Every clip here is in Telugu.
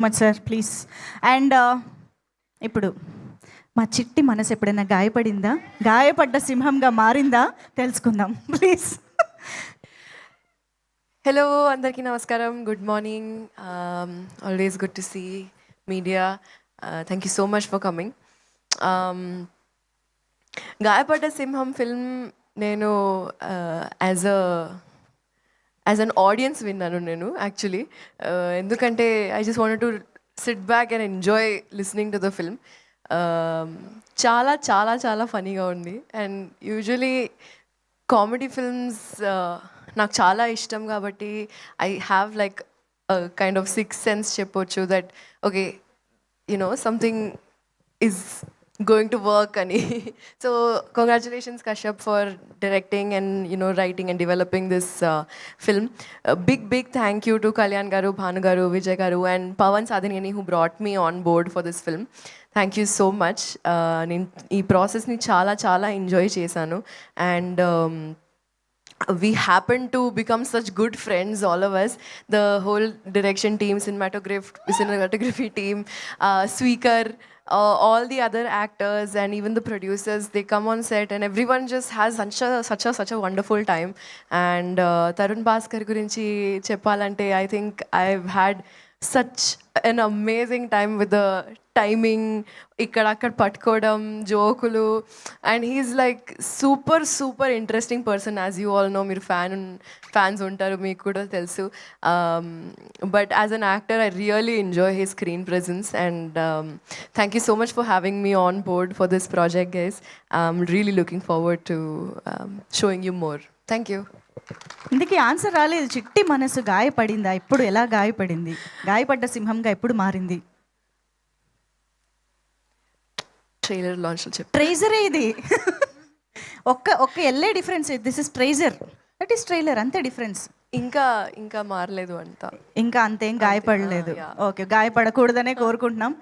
Much sir please. అండ్ ఇప్పుడు మా చిట్టి మనసు ఎప్పుడైనా గాయపడిందా, గాయపడ్డ సింహంగా మారిందా తెలుసుకుందాం ప్లీజ్. హలో అందరికీ నమస్కారం, good morning. Always good to see media. Thank you so much for coming. గాయపడ్డ సింహం ఫిల్మ్ నేను యాజ్ అన్ ఆడియన్స్ విన్నాను నేను యాక్చువల్లీ. ఎందుకంటే I just wanted to SIT back and enjoy listening to the film. చాలా చాలా చాలా ఫనీగా ఉంది. అండ్ యూజువలీ కామెడీ ఫిల్మ్స్ నాకు చాలా ఇష్టం కాబట్టి I have like kind of sixth sense చెప్పొచ్చు that okay something is going to work ani. So congratulations Kashyap for directing and writing and developing this film. A big thank you to Kalyan garu, Bhanu garu, Vijay garu and Pawan Sadhaneni who brought me on board for this film. Thank you so much. Ee process ni చాలా enjoy chesanu and we happen to become such good friends, all of us, the whole direction team, cinematography team, Sweekar, all the other actors and even the producers. They come on set and everyone just has such a wonderful time. And Tarun Bhaskar gurinchi cheppalante, I think I've had such an amazing time with the timing, ikkada patkodam, jokulu, and he's like super interesting person. As you all know, meer fans untaru, meeku kuda telusu. But as an actor I really enjoy his screen presence and thank you so much for having me on board for this project, guys. I'm really looking forward to showing you more. Thank you. ఇందుకీ ఆన్సర్ రాలేదు. చిట్టి మనసు గాయపడిందా, ఇప్పుడు ఎలా గాయపడింది, గాయపడ్డ సింహంగా ఎప్పుడు మారింది? ట్రైలర్ లాంచ్ లో చెప్పు. ట్రైజరే ఇది. ఒక్క ఎల్లే difference. This is treasure, that is trailer, అంతే డిఫరెన్స్. ఇంకా మారలేదు అంట, ఇంకా అంతేం గాయపడలేదు. ఓకే, గాయపడకూడదనే కోరుకుంటున్నాం.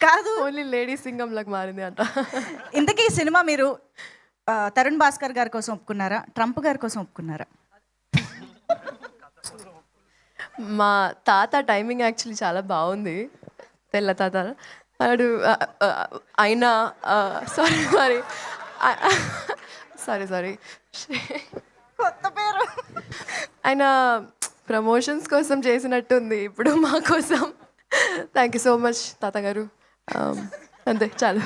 కాదు, ఓన్లీ లేడీ సింగం లాగా మారింది అంట. ఇంతకీ ఈ సినిమా మీరు తరుణ్ భాస్కర్ గారి కోసం ఒప్పుకున్నారా, ట్రంప్ గారి కోసం ఒప్పుకున్నారా? మా తాత టైమింగ్ యాక్చువల్లీ చాలా బాగుంది. తెల్ల తాత అడు అయినా సారీ కొత్త పేరు. ఆయన ప్రమోషన్స్ కోసం చేసినట్టుంది ఇప్పుడు మా కోసం. థ్యాంక్ యూ సో మచ్ తాతగారు. అంతే చాలు.